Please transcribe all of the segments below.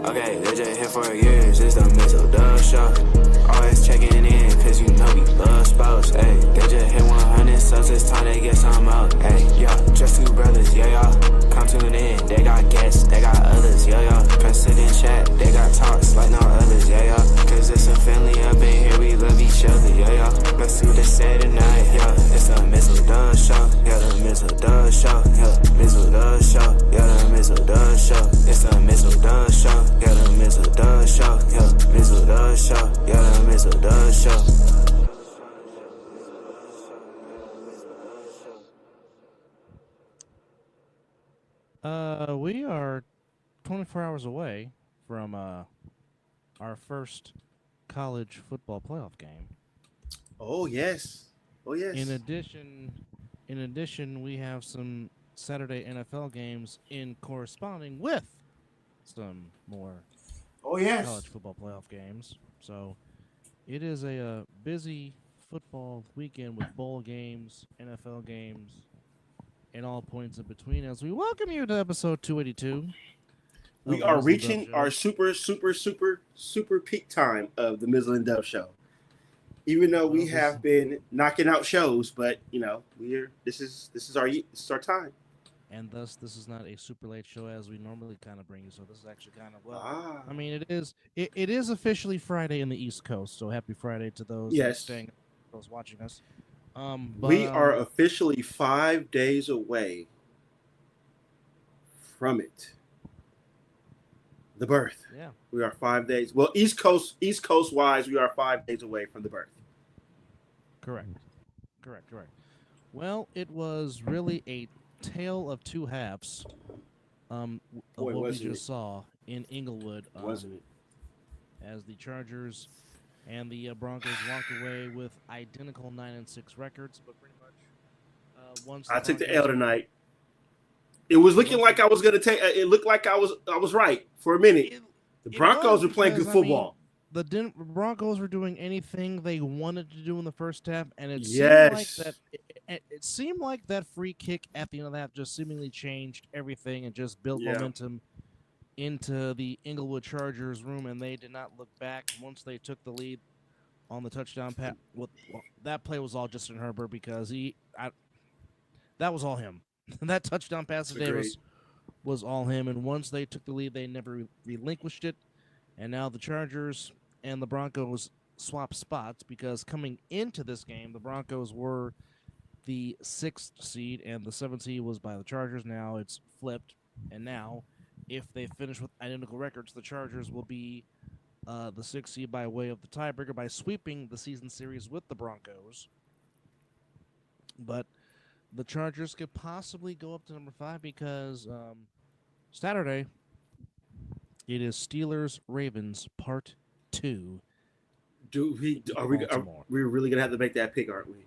Okay, they just here for years, it's the Mizzle show. Always checking in, cause you know we love sports. Hey, they just hit 100 subs, it's time they get some out. Hey, yeah, just two brothers, yeah, yeah. Come tune in, they got guests, they got others, yeah, yeah. Press it in chat, they got talks like no others, yeah, yeah. Cause it's a family up in here, we love each other, yeah, yeah. Let's do this Saturday night, yeah. It's the Mizzle show, yeah, the Mizzle show, yeah, Mizzle show, yeah, the Mizzle show. It's the Mizzle show, yeah, the Mizzle show, yeah, Mizzle show, yeah, the Mizzle show. We are 24 hours away from our first college football playoff game. Oh yes. Oh yes. In addition, we have some Saturday NFL games in corresponding with some more college football playoff games. So it is a busy football weekend with bowl games, NFL games, and all points in between as we welcome you to episode 282. We are reaching our super peak time of the Mizzle and Dove show. Even though we have been knocking out shows, but you know, this is our time. And thus, this is not a super late show as we normally kind of bring you. So this is actually kind of I mean, it is officially Friday in the East Coast. So happy Friday to those those watching us. We are officially 5 days away from it. The birth. Yeah. We are 5 days. Well, East Coast wise, we are 5 days away from the birth. Correct. Well, it was really a tale of two halves of what we just saw in Inglewood. Wasn't it? As the Chargers and the Broncos walked away with identical 9-6 records, but pretty much once I took the L tonight. It was looking like I was going to take. It looked like I was right for a minute. The Broncos were playing good football. The Broncos were doing anything they wanted to do in the first half, and it seemed like that free kick at the end of the half just seemingly changed everything and just built momentum into the Inglewood Chargers room, and they did not look back once they took the lead on the touchdown pass. Well, that play was all Justin Herbert because that was all him. That touchdown pass today was all him, and once they took the lead, they never relinquished it. And now the Chargers and the Broncos swap spots because coming into this game, the Broncos were the 6th seed and the 7th seed was by the Chargers. Now it's flipped, and now if they finish with identical records, the Chargers will be the 6th seed by way of the tiebreaker by sweeping the season series with the Broncos. But the Chargers could possibly go up to number 5 because Saturday it is Steelers-Ravens Part 2. Are we really gonna have to make that pick, aren't we?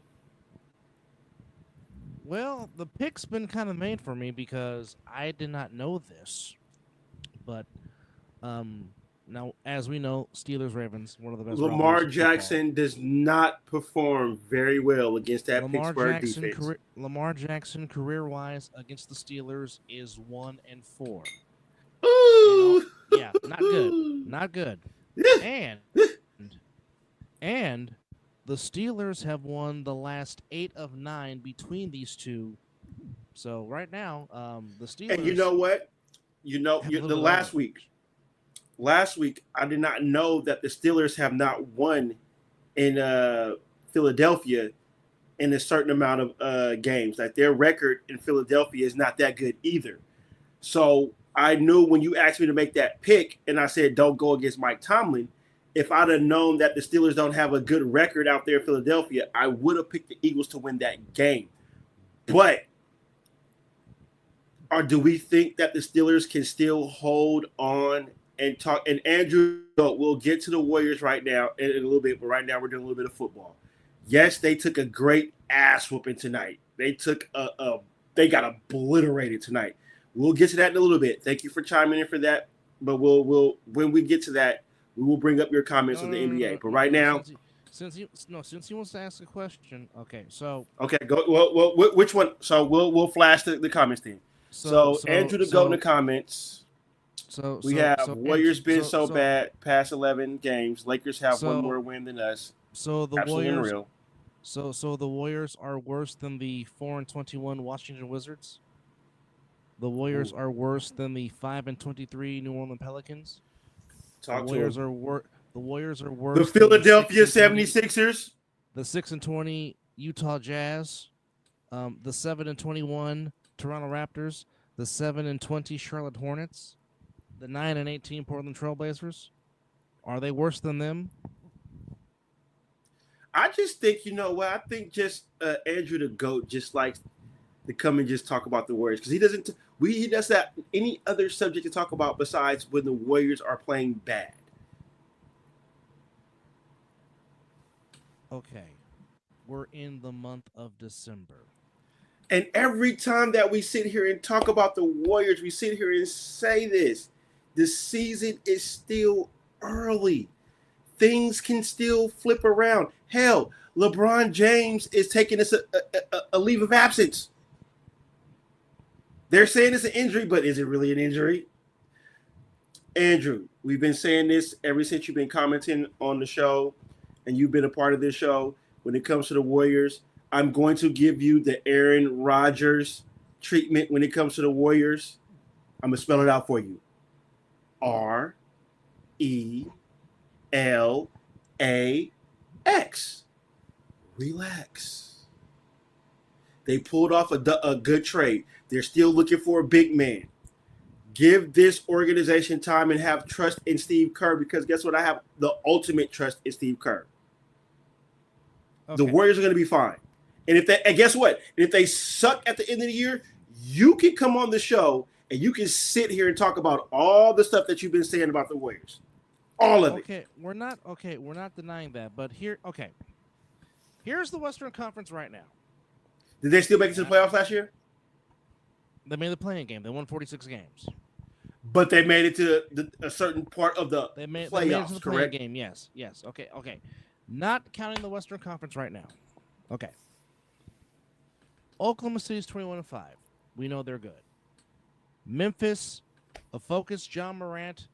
Well, the pick's been kind of made for me because I did not know this, but now as we know, Steelers-Ravens, one of the best. Lamar Jackson does not perform very well against that Pittsburgh defense. Lamar Jackson, career-wise, against the Steelers is 1-4. Ooh, yeah, not good. And the Steelers have won the last 8 of 9 between these two. So right now, the Steelers. And you know what? Last week, I did not know that the Steelers have not won in Philadelphia in a certain amount of games. Like their record in Philadelphia is not that good either. So I knew when you asked me to make that pick, and I said don't go against Mike Tomlin. If I'd have known that the Steelers don't have a good record out there in Philadelphia, I would have picked the Eagles to win that game. But do we think that the Steelers can still hold on and talk? And Andrew, we'll get to the Warriors right now in a little bit, but right now we're doing a little bit of football. Yes, they took a great ass whooping tonight. They they got obliterated tonight. We'll get to that in a little bit. Thank you for chiming in for that. But we'll when we get to that, we will bring up your comments on the NBA. But right now, since he wants to ask a question, okay. Go. Well, which one? So we'll flash the comments then. So Andrew to go in the comments. games. We have Warriors been so bad past 11 games. Lakers have one more win than us. So the Absolutely Warriors. Unreal. So the Warriors are worse than the 4-21 Washington Wizards. The Warriors are worse than the 5-23 New Orleans Pelicans. The Warriors are worse. The Philadelphia 76ers. The 6-20 Utah Jazz. The 7-21 Toronto Raptors. The 7-20 Charlotte Hornets. The 9-18 Portland Trailblazers. Are they worse than them? I just think, you know what? I think just Andrew the GOAT just likes to come and just talk about the Warriors because he doesn't have any other subject to talk about besides when the Warriors are playing bad. Okay, we're in the month of December. And every time that we sit here and talk about the Warriors, we sit here and say this. The season is still early. Things can still flip around. Hell, LeBron James is taking us a leave of absence. They're saying it's an injury, but is it really an injury? Andrew, we've been saying this ever since you've been commenting on the show and you've been a part of this show. When it comes to the Warriors, I'm going to give you the Aaron Rodgers treatment when it comes to the Warriors. I'm going to spell it out for you. RELAX. Relax. They pulled off a good trade. They're still looking for a big man. Give this organization time and have trust in Steve Kerr because guess what? I have the ultimate trust in Steve Kerr. Okay. The Warriors are going to be fine. And guess what? If they suck at the end of the year, you can come on the show and you can sit here and talk about all the stuff that you've been saying about the Warriors. All of it. We're not denying that, but here's the Western Conference right now. Did they still make it to the playoffs last year? They made the playing game. They won 46 games. But they made it to a certain part of the playoffs, they made it to the correct? Playing game, yes. Okay. Not counting the Western Conference right now. Okay. Oklahoma City's 21-5. We know they're good. Memphis, a focused John Morant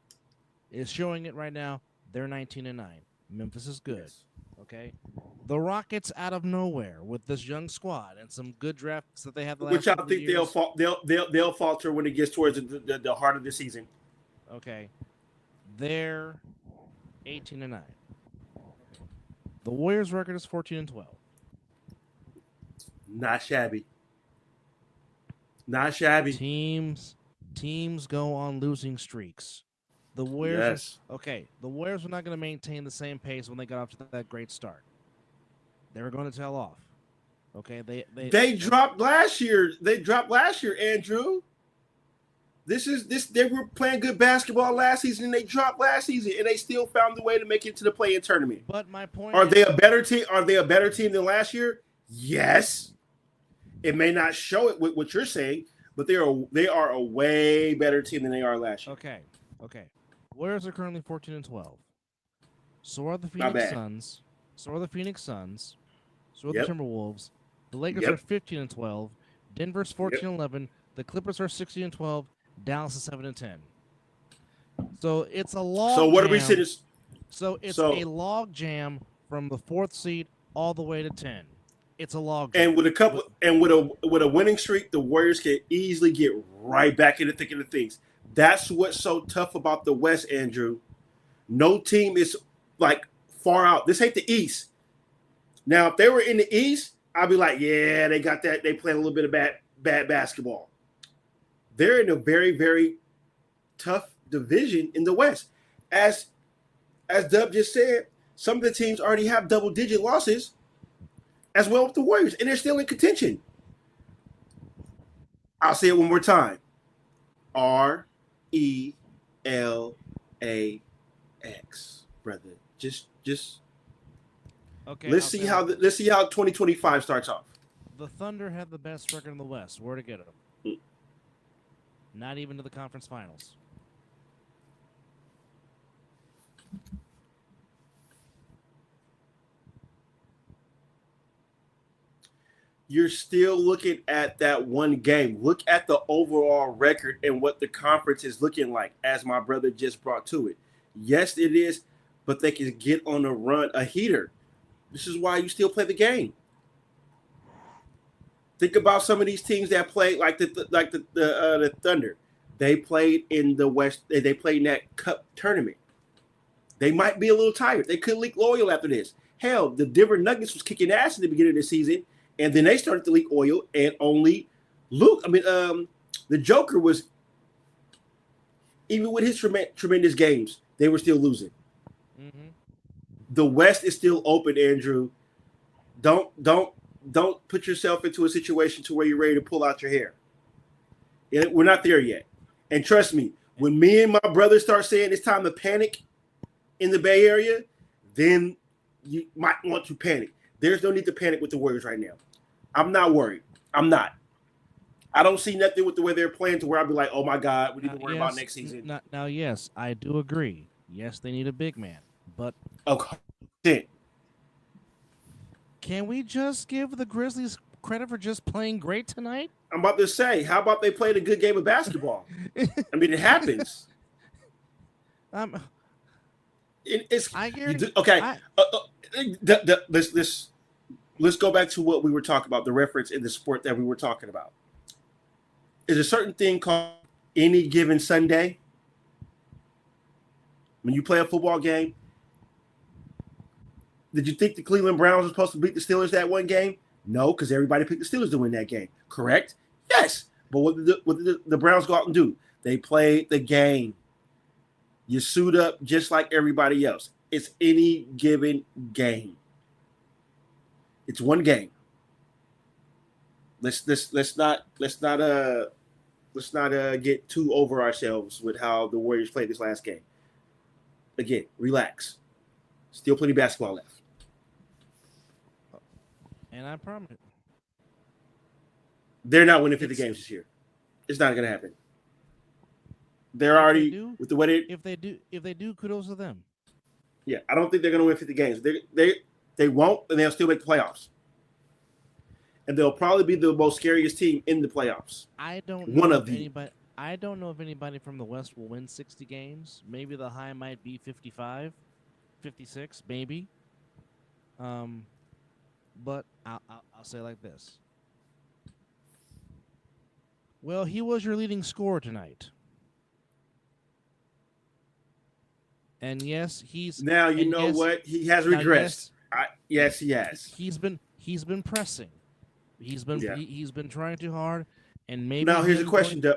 is showing it right now. They're 19-9. Memphis is good. Yes. Okay. The Rockets out of nowhere with this young squad and some good drafts that they have the last which I think years. they'll falter when it gets towards the heart of the season. Okay. They're 18-9. The Warriors' record is 14-12. Not shabby. Not shabby. Teams go on losing streaks. The Warriors. Yes. The Warriors were not going to maintain the same pace when they got off to that great start. They were going to tail off. Okay, they dropped last year. Andrew. They were playing good basketball last season, and they dropped last season, and they still found the way to make it to the play-in tournament. But my point is, they a better team? Are they a better team than last year? Yes. It may not show it with what you're saying, but they are a way better team than they are last year. Okay. Warriors are currently 14-12. So are the Phoenix Suns. So are the the Timberwolves. The Lakers are 15-12. Denver's 14-11. The Clippers are 16-12. Dallas is 7-10. So it's a log. So what are we sitting? So it's a log jam from the 4th seed all the way to 10. It's a log jam. And with a winning streak, the Warriors can easily get right back in the thick of the things. That's what's so tough about the West, Andrew. No team is like far out. This ain't the East. Now, if they were in the East, I'd be like, yeah, they got that. They play a little bit of bad basketball. They're in a very, very tough division in the West. As Dub just said, some of the teams already have double-digit losses as well with the Warriors, and they're still in contention. I'll say it one more time. RELAX, brother. Just okay. Let's see how 2025 starts off. The Thunder have the best record in the West. Where to get them? Not even to the conference finals. you're still looking at that one game. Look at the overall record and what the conference is looking like, as my brother just brought to it. Yes, it is, but they can get on a run, a heater. This is why you still play the game. Think about some of these teams that played like the Thunder. They played in the West. They played in that Cup tournament. They might be a little tired. They could leak oil after this. Hell, the Denver Nuggets was kicking ass in the beginning of the season, and then they started to leak oil, and only Luke. The Joker was, even with his tremendous games, they were still losing. Mm-hmm. The West is still open, Andrew. Don't put yourself into a situation to where you're ready to pull out your hair. We're not there yet. And trust me, when me and my brother start saying it's time to panic in the Bay Area, then you might want to panic. There's no need to panic with the Warriors right now. I'm not worried. I'm not. I don't see nothing with the way they're playing to where I'll be like, oh my God, we need to worry about next season. Now, yes, I do agree. Yes, they need a big man. But okay. Can we just give the Grizzlies credit for just playing great tonight? I'm about to say, how about they played a good game of basketball? I mean, it happens. Let's go back to what we were talking about, the reference in the sport that we were talking about. Is a certain thing called any given Sunday. When you play a football game, did you think the Cleveland Browns were supposed to beat the Steelers that one game? No, because everybody picked the Steelers to win that game. Correct? Yes. But what did the Browns go out and do? They played the game. You suit up just like everybody else. It's any given game. It's one game. Let's not get too over ourselves with how the Warriors played this last game. Again, relax. Still plenty of basketball left. And I promise. They're not winning 50 games this year. It's not going to happen. They're already with the way if they do, kudos to them. Yeah, I don't think they're going to win 50 games. They won't, and they'll still make the playoffs. And they'll probably be the most scariest team in the playoffs. I don't know if anybody from the West will win 60 games. Maybe the high might be 55, 56, maybe. But I'll say it like this. Well, he was your leading scorer tonight. And yes, he's now. You know what? He has regressed. Yes, he has. He's been pressing. He's been trying too hard. And maybe now here's a question: Do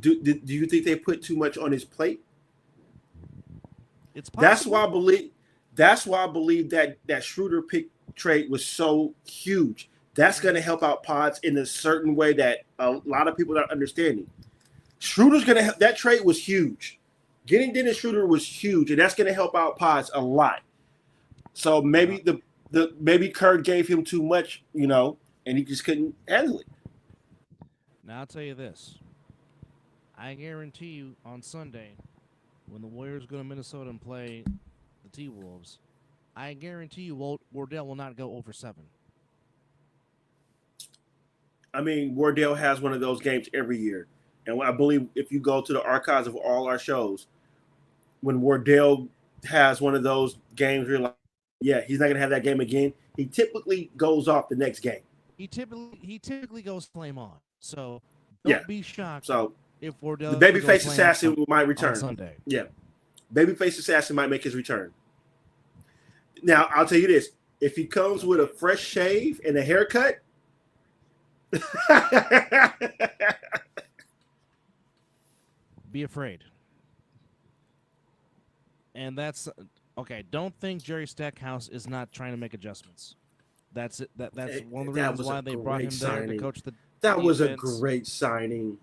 you think they put too much on his plate? It's possible. That's why I believe that Schroeder pick trade was so huge. That's going to help out Pods in a certain way that a lot of people are understanding. Schroeder's going to help. That trade was huge. Getting Dennis Schroeder was huge, and that's going to help out Pods a lot. So maybe maybe Kerr gave him too much, and he just couldn't handle it. Now I'll tell you this. I guarantee you on Sunday, when the Warriors go to Minnesota and play the T-Wolves, I guarantee you Wardell will not go over 7. I mean, Wardell has one of those games every year. And I believe if you go to the archives of all our shows, when Wardell has one of those games, you're like, yeah, he's not going to have that game again. He typically goes off the next game. He typically goes flame on. So don't be shocked. So if Wardell, the babyface assassin might return on Sunday. Yeah, babyface assassin might make his return. Now I'll tell you this: if he comes with a fresh shave and a haircut, be afraid. And that's okay. Don't think Jerry Stackhouse is not trying to make adjustments. That's it. That's one of the reasons why they brought him there to coach the. That was a great signing.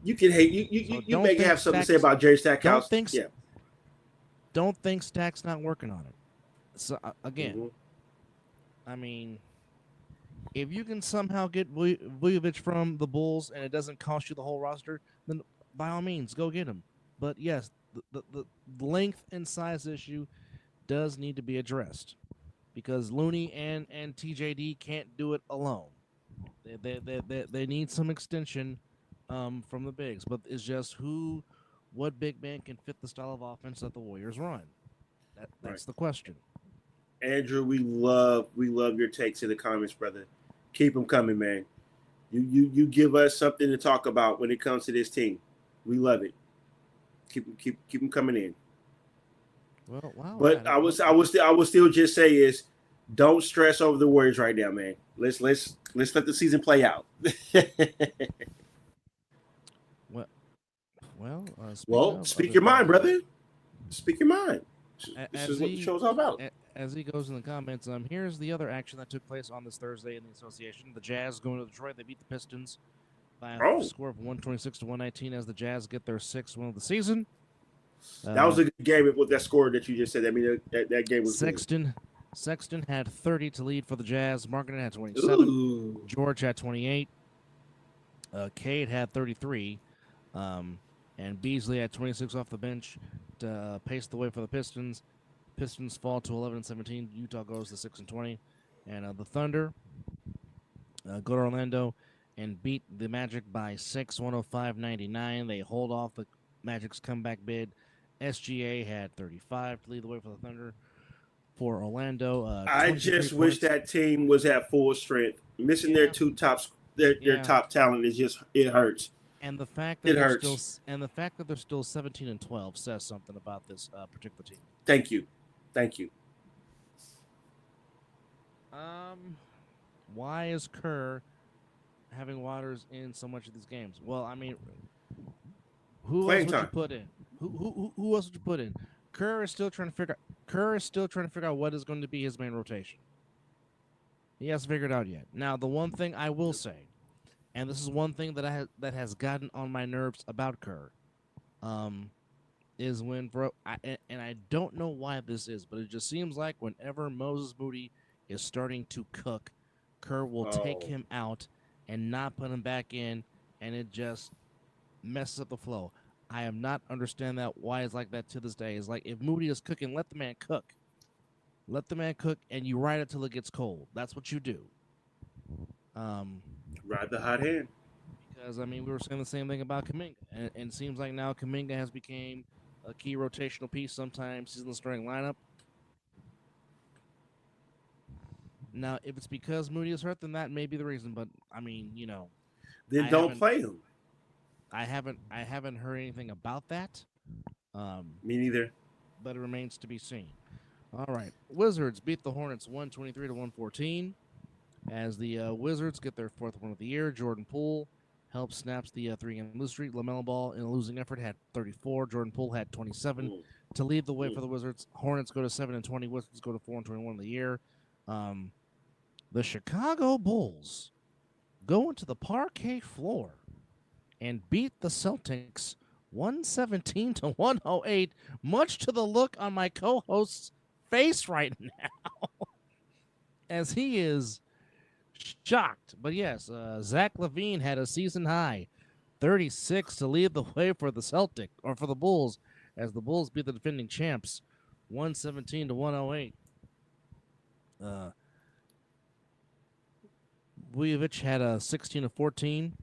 You can hate you may have something to say about Jerry Stackhouse. Don't think Stack's not working on it. So again, I mean, if you can somehow get Vujovic from the Bulls and it doesn't cost you the whole roster, then by all means go get him. But yes, the length and size issue does need to be addressed. because Looney and TJD can't do it alone. They need some extension from the bigs, but it's just what big man can fit the style of offense that the Warriors run. That's the question. Andrew, we love your takes in the comments, brother. Keep them coming, man. You give us something to talk about when it comes to this team. We love it. Keep them coming in. Well, wow. But I would still just say is don't stress over the Warriors right now, man. Let's let the season play out. Speak your mind, brother. Speak your mind. This is what the show's all about. As he goes in the comments, here's the other action that took place on this Thursday in the association. The Jazz going to Detroit. They beat the Pistons by a score of 126-119 as the Jazz get their 6th win of the season. That was a good game with that score that you just said. I mean, that game was Sexton. Good. Sexton had 30 to lead for the Jazz. Markkanen had 27. Ooh. George had 28. Cade had 33. And Beasley had 26 off the bench to pace the way for the Pistons. Pistons fall to 11-17. Utah goes to 6-20. And the Thunder go to Orlando and beat the Magic by 6, 105-99. They hold off the Magic's comeback bid. SGA had 35 to lead the way for the Thunder. For Orlando, I just wish that team was at full strength. Missing their two tops, their top talent is just it hurts. And the fact that they're still 17-12 says something about this particular team. Thank you. Why is Kerr having Waters in so much of these games? Well, I mean, who else would you put in? Who else would you put in? Kerr is still trying to figure out what is going to be his main rotation. He hasn't figured it out yet. Now, the one thing I will say, and this is one thing that has gotten on my nerves about Kerr, is when and I don't know why this is, but it just seems like whenever Moses Moody is starting to cook, Kerr will take him out and not put him back in, and it just messes up the flow. I am not understand that why it's like that to this day. It's like if Moody is cooking, let the man cook. Let the man cook, and you ride it till it gets cold. That's what you do. Ride the hot hand. Because, I mean, we were saying the same thing about Kuminga. And it seems like now Kuminga has become a key rotational piece sometimes. He's in the starting lineup. Now, if it's because Moody is hurt, then that may be the reason. But, I mean, then don't play him. I haven't heard anything about that. Me neither. But it remains to be seen. All right. Wizards beat the Hornets 123-114 as the Wizards get their 4th win of the year. Jordan Poole helps snaps the 3-game lose streak. LaMelo Ball, in a losing effort, had 34. Jordan Poole had 27 to lead the way for the Wizards. Hornets go to 7-20. Wizards go to 4-21 of the year. The Chicago Bulls go into the parquet floor and beat the Celtics 117-108, much to the look on my co-host's face right now, as he is shocked. But yes, Zach LaVine had a season high 36 to lead the way for the Bulls, as the Bulls beat the defending champs 117-108. Vujovic had a 16-14.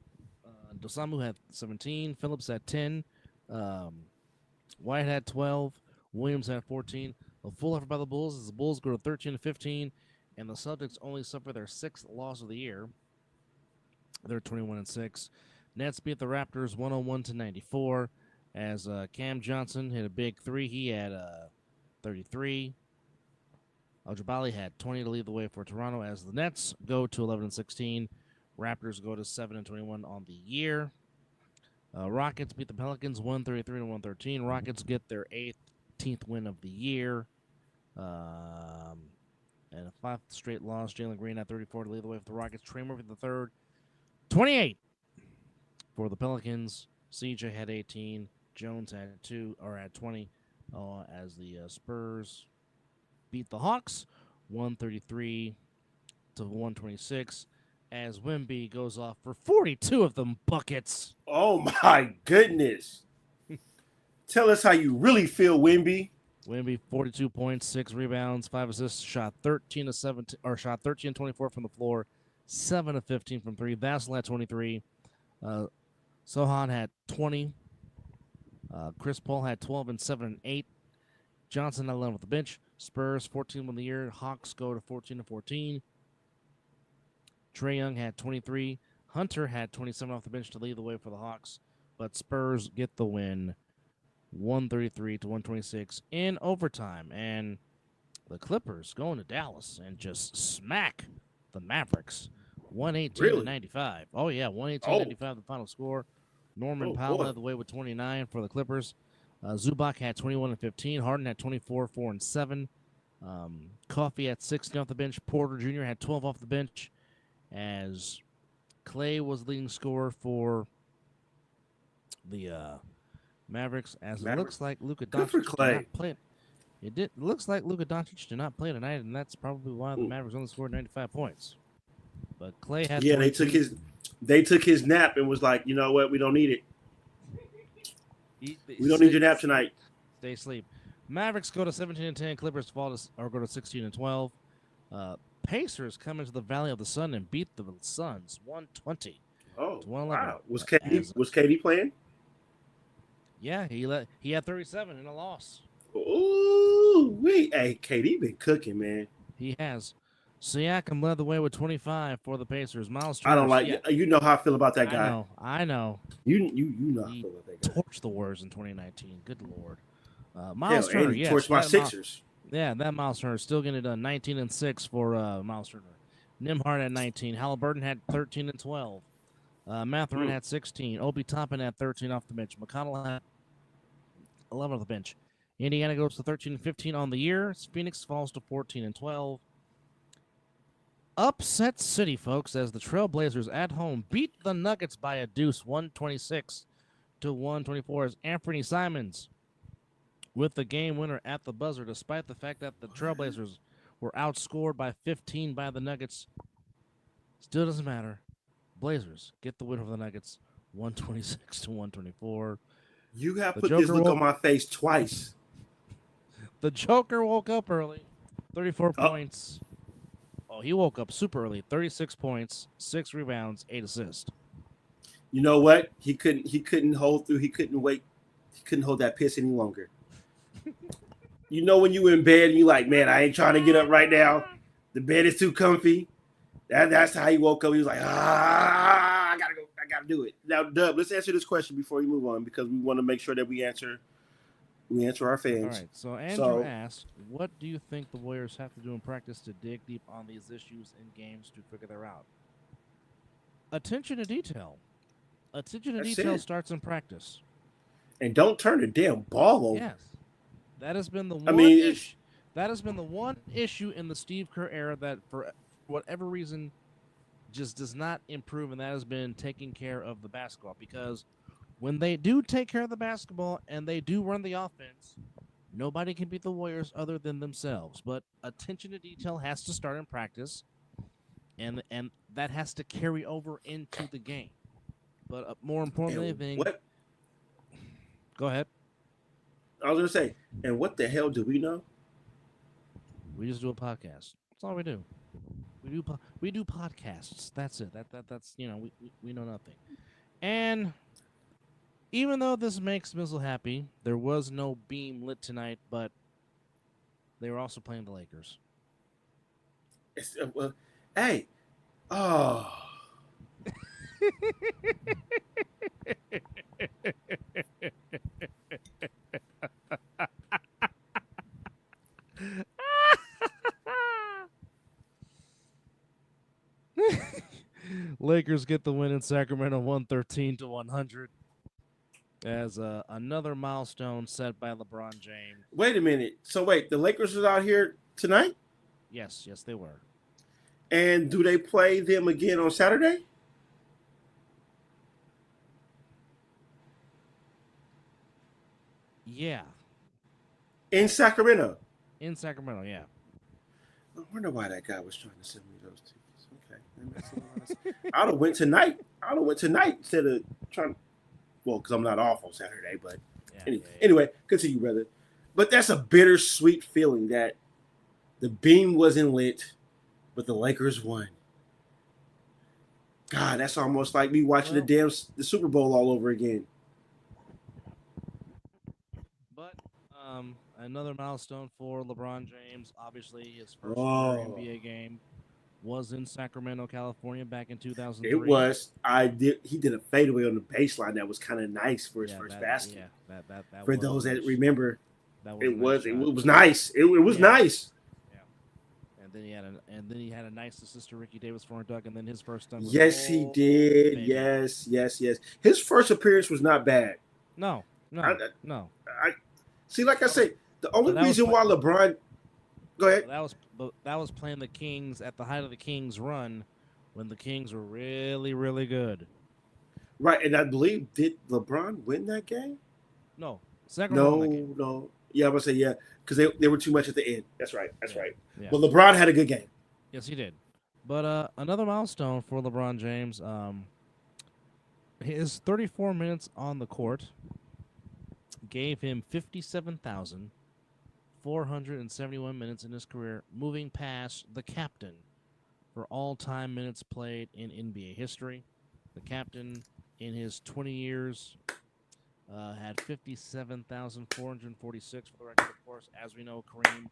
Dosamu had 17. Phillips had 10. White had 12. Williams had 14. A full effort by the Bulls as the Bulls go to 13-15, and the Celtics only suffer their 6th loss of the year. They're 21-6. Nets beat the Raptors 101-94 as Cam Johnson hit a big 3. He had 33. Al-Jabali had 20 to lead the way for Toronto as the Nets go to 11-16. Raptors go to 7-21 on the year. Rockets beat the Pelicans 133-113. Rockets get their 18th win of the year. And a 5th straight loss. Jalen Green had 34 to lead the way for the Rockets. Trey Murphy the third, 28 for the Pelicans. CJ had 18. Jones had 20 as the Spurs beat the Hawks 133-126. As Wemby goes off for 42 of them buckets. Oh, my goodness. Tell us how you really feel, Wemby. Wemby, 42 points, 6 rebounds, 5 assists, shot 13 to 17, or shot 13 and 24 from the floor, 7 of 15 from 3. Vassell had 23. Sohan had 20. Chris Paul had 12 and 7 and 8. Johnson had 11 with the bench. Spurs 14 won the year. Hawks go to 14 and 14. Trae Young had 23. Hunter had 27 off the bench to lead the way for the Hawks, but Spurs get the win, 133 to 126 in overtime. And the Clippers going to Dallas and just smack the Mavericks, 118 to 95. Oh yeah, 118 to 95 the final score. Norman Powell led the way with 29 for the Clippers. Zubac had 21 and 15. Harden had 24, 4 and 7. Coffey had 16 off the bench. Porter Jr. had 12 off the bench, as Clay was leading scorer for the Mavericks. As it looks like Luka Doncic did not play. It looks like Luka Doncic did not play tonight, and that's probably why the Mavericks only scored 95 points. But Clay had 22. They took his nap and was like, you know what, we don't need it. We don't need your nap tonight. Stay asleep. Mavericks go to 17 and 10. Clippers go to 16 and 12. Pacers come into the Valley of the Sun and beat the Suns 120. Oh, to 111. Wow! Was KD playing? Yeah, he had 37 in a loss. Ooh, hey, KD been cooking, man. He has. Siakam led the way with 25 for the Pacers. Miles Turner. I don't like you know how I feel about that guy. I know. You know how I feel about that guy. Torched the Warriors in 2019. Good Lord. Miles Turner, yes. Torched my Sixers. That Miles Turner is still getting it done. 19 and 6 for Miles Turner. Nimhart had 19. Halliburton had 13 and 12. Mathurin had 16. Obi Toppin had 13 off the bench. McConnell had 11 off the bench. Indiana goes to 13 and 15 on the year. Phoenix falls to 14 and 12. Upset City, folks, as the Trailblazers at home beat the Nuggets by a deuce, 126 to 124, as Anthony Simons with the game winner at the buzzer, despite the fact that the Trailblazers were outscored by 15 by the Nuggets. Still doesn't matter. Blazers get the win over the Nuggets, 126 to 124. You have put this look on my face twice. The Joker woke up early, 34 points. Oh, he woke up super early, 36 points, 6 rebounds, 8 assists. You know what? He couldn't hold through. He couldn't wait. He couldn't hold that piss any longer. You know when you in bed and you like, man, I ain't trying to get up right now. The bed is too comfy. That's how he woke up. He was like, I gotta go. I gotta do it. Now, Dub, let's answer this question before we move on, because we want to make sure that we answer our fans. All right. So Andrew asked, what do you think the Warriors have to do in practice to dig deep on these issues in games to figure them out? Attention to detail. Attention to detail starts in practice. And don't turn the damn ball over. Yes. That has been the one issue. That has been the one issue in the Steve Kerr era that, for whatever reason, just does not improve, and that has been taking care of the basketball. Because when they do take care of the basketball and they do run the offense, nobody can beat the Warriors other than themselves. But attention to detail has to start in practice, and that has to carry over into the game. But more importantly, go ahead. I was going to say, and what the hell do we know? We just do a podcast. That's all we do. We do podcasts. That's it. That's we know nothing. And even though this makes Mizzle happy, there was no beam lit tonight, but they were also playing the Lakers. Hey. Oh. Lakers get the win in Sacramento, 113 to 100. As another milestone set by LeBron James. Wait a minute. So wait, the Lakers are out here tonight? Yes, they were. And do they play them again on Saturday? Yeah. In Sacramento? In Sacramento, yeah. I wonder why that guy was trying to send me those tickets. Okay. I'd have went tonight. Instead of trying. Well, because I'm not off on Saturday, but anyway, continue, brother. But that's a bittersweet feeling that the beam wasn't lit, but the Lakers won. God, that's almost like me watching the Super Bowl all over again. But another milestone for LeBron James. Obviously, his first NBA game was in Sacramento, California, back in 2003. It was. He did a fadeaway on the baseline that was kind of nice for his first basket. Yeah, that for those that remember, it was nice. It was nice. And then he had a nice assist to Ricky Davis for a dunk, and then his first dunk. Yes, he did. Baby. Yes. His first appearance was not bad. No. I see. Like I say, the only reason why LeBron. Go ahead. That was playing the Kings at the height of the Kings' run, when the Kings were really, really good. Right, and I believe, did LeBron win that game? No. No. Yeah, I'm gonna say because they were too much at the end. That's right. Yeah. But LeBron had a good game. Yes, he did. But another milestone for LeBron James. His 34 minutes on the court gave him 57,471 minutes in his career, moving past the captain for all-time minutes played in NBA history. The captain, in his 20 years, had 57,446 for the record. Of course, as we know, Kareem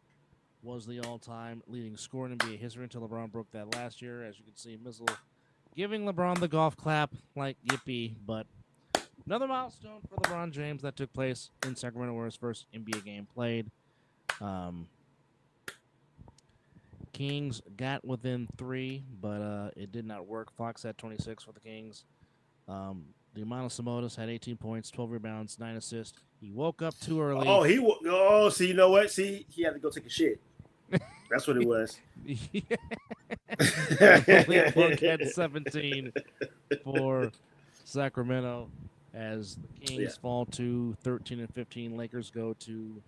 was the all-time leading scorer in NBA history until LeBron broke that last year. As you can see, Mizzle giving LeBron the golf clap, like yippee. But another milestone for LeBron James that took place in Sacramento, where his first NBA game played. Kings got within 3, but it did not work. Fox had 26 for the Kings. The Emmanuel Samotas had 18 points, 12 rebounds, 9 assists. He woke up too early. So you know what? See, he had to go take a shit. That's what it was. Book had 17 for Sacramento as the Kings fall to 13 and 15. Lakers go to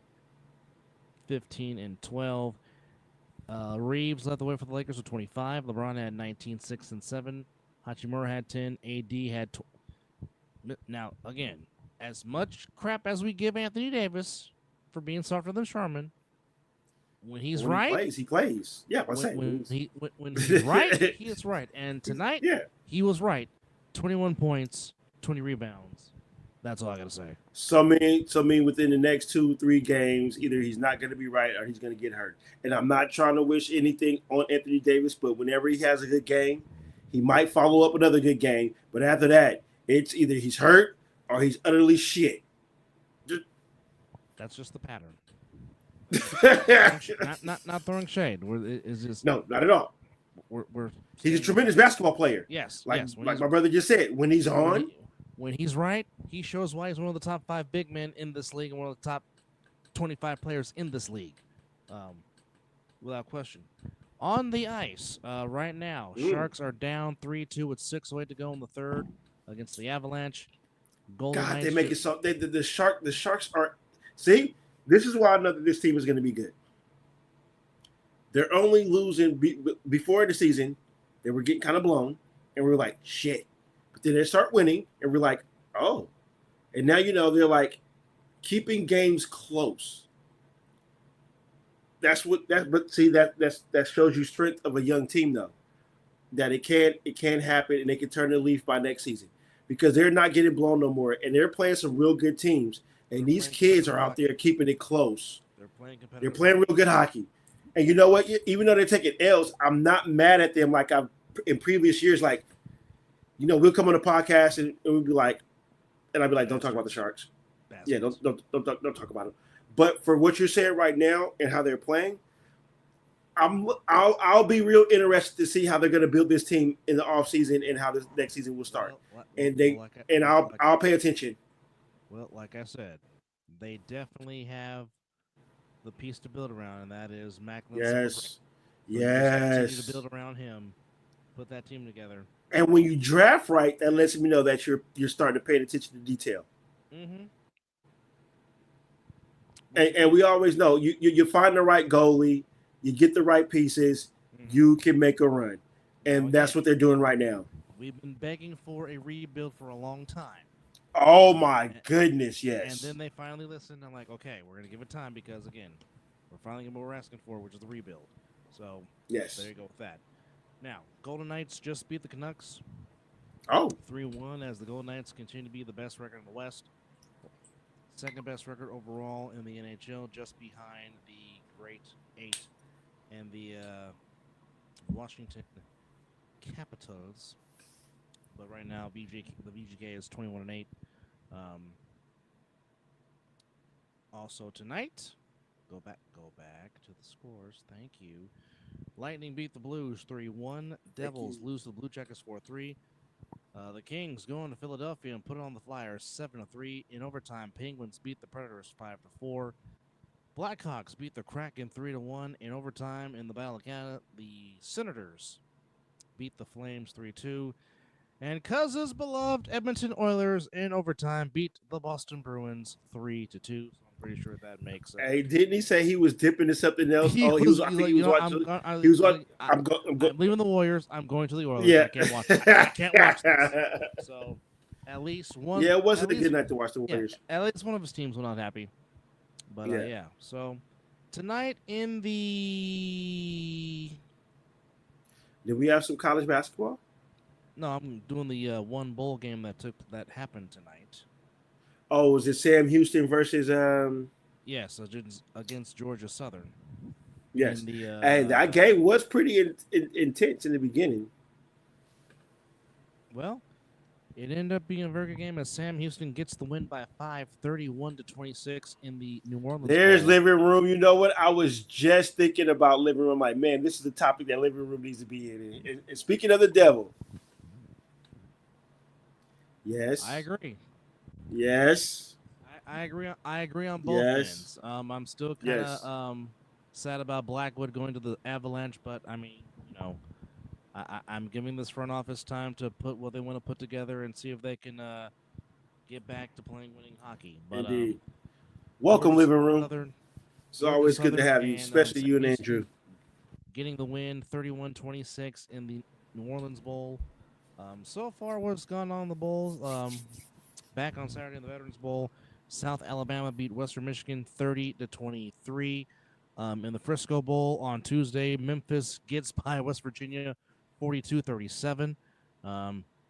15 and 12. Reeves led the way for the Lakers with 25. LeBron had 19, 6 and 7. Hachimura had 10. AD had 12. Now, again, as much crap as we give Anthony Davis for being softer than Sharman, when he's right, he plays. Yeah, when he's right, he is right. And tonight, he was right. 21 points, 20 rebounds. That's all I gotta say. So mean within the next 2-3 games, either he's not gonna be right or he's gonna get hurt. And I'm not trying to wish anything on Anthony Davis, but whenever he has a good game, he might follow up another good game. But after that, it's either he's hurt or he's utterly shit. That's just the pattern. not throwing shade. It's just no, not at all. He's a tremendous basketball player. Yes, like my brother just said. When he's on, when he's right, he shows why he's one of the top 5 big men in this league and one of the top 25 players in this league, without question. On the ice right now, Sharks are down 3-2 with 6:08 to go in the third against the Avalanche. God, they make it so. The Sharks are. See, this is why I know that this team is going to be good. They're only losing before the season. They were getting kind of blown, and we were like, shit. But then they start winning, and we're like, oh. And now they're like keeping games close. But see that shows you strength of a young team though. That it can happen, and they can turn the leaf by next season. Because they're not getting blown no more, and they're playing some real good teams. And these kids are out there keeping it close. They're playing real good hockey. And you know what? Even though they're taking L's, I'm not mad at them like I've in previous years. Like, we'll come on a podcast and we'll be like, and I'll be like, don't talk about the Sharks. Yeah, don't talk about them. But for what you're saying right now and how they're playing, I'll be real interested to see how they're going to build this team in the offseason and how this next season will start. I'll pay attention. Well, like I said, they definitely have the piece to build around, and that is Macklin. Yes. Continue to build around him, put that team together. And when you draft right, that lets me know that you're starting to pay attention to detail. Mm-hmm. And we always know you find the right goalie, you get the right pieces, you can make a run. And that's what they're doing right now. We've been begging for a rebuild for a long time. Oh my goodness, And yes. then they finally listened. I'm like, okay, we're gonna give it time because again, we're finally getting what we're asking for, which is the rebuild. So there Yes. you go with that. Now, Golden Knights just beat the Canucks Oh, 3-1 as the Golden Knights continue to be the best record in the West. Second best record overall in the NHL, just behind the Great Eight and the Washington Capitals. But right now, the VGK is 21-8. Also tonight, go back to the scores. Thank you. Lightning beat the Blues 3-1. Devils lose to the Blue Jackets 4-3. The Kings going to Philadelphia and put it on the Flyers 7-3 in overtime. Penguins beat the Predators 5-4. Blackhawks beat the Kraken 3-1 in overtime in the Battle of Canada. The Senators beat the Flames 3-2. And Cuz's beloved Edmonton Oilers in overtime beat the Boston Bruins 3-2. So I'm pretty sure that makes it. hey, didn't he say he was dipping to something else? He Oh, he was. was I think like, he was watching. He was watching. I'm I'm leaving the Warriors. I'm going to the Oilers. Yeah. I can't watch. I can't watch this. So at least one. Yeah, it wasn't a good night to watch the Warriors. Yeah, at least one of his teams was not happy. But yeah. So tonight in the. Did we have some college basketball? No, I'm doing the one bowl game that happened tonight. Oh, was it Sam Houston versus Yes, against Georgia Southern. Yes, and that game was pretty intense in the beginning. Well, it ended up being a very good game as Sam Houston gets the win by 5, 31-26 in the New Orleans. There's Bowl. living room. You know what? I was just thinking about living room. Like, man, this is the topic that living room needs to be in. And speaking of the devil, yes, I agree. Yes, I agree. I agree on both ends. I'm still kind of sad about Blackwood going to the Avalanche, but I mean, you know, I'm giving this front office time to put what they want to put together and see if they can get back to playing winning hockey. But, indeed. Welcome, living room. It's always good to have you, especially you and Andrew. Getting the win, 31-26 in the New Orleans Bowl. So far, what's gone on in the Bowls? Back on Saturday in the Veterans Bowl, South Alabama beat Western Michigan 30-23. In the Frisco Bowl on Tuesday, Memphis gets by West Virginia 42-37.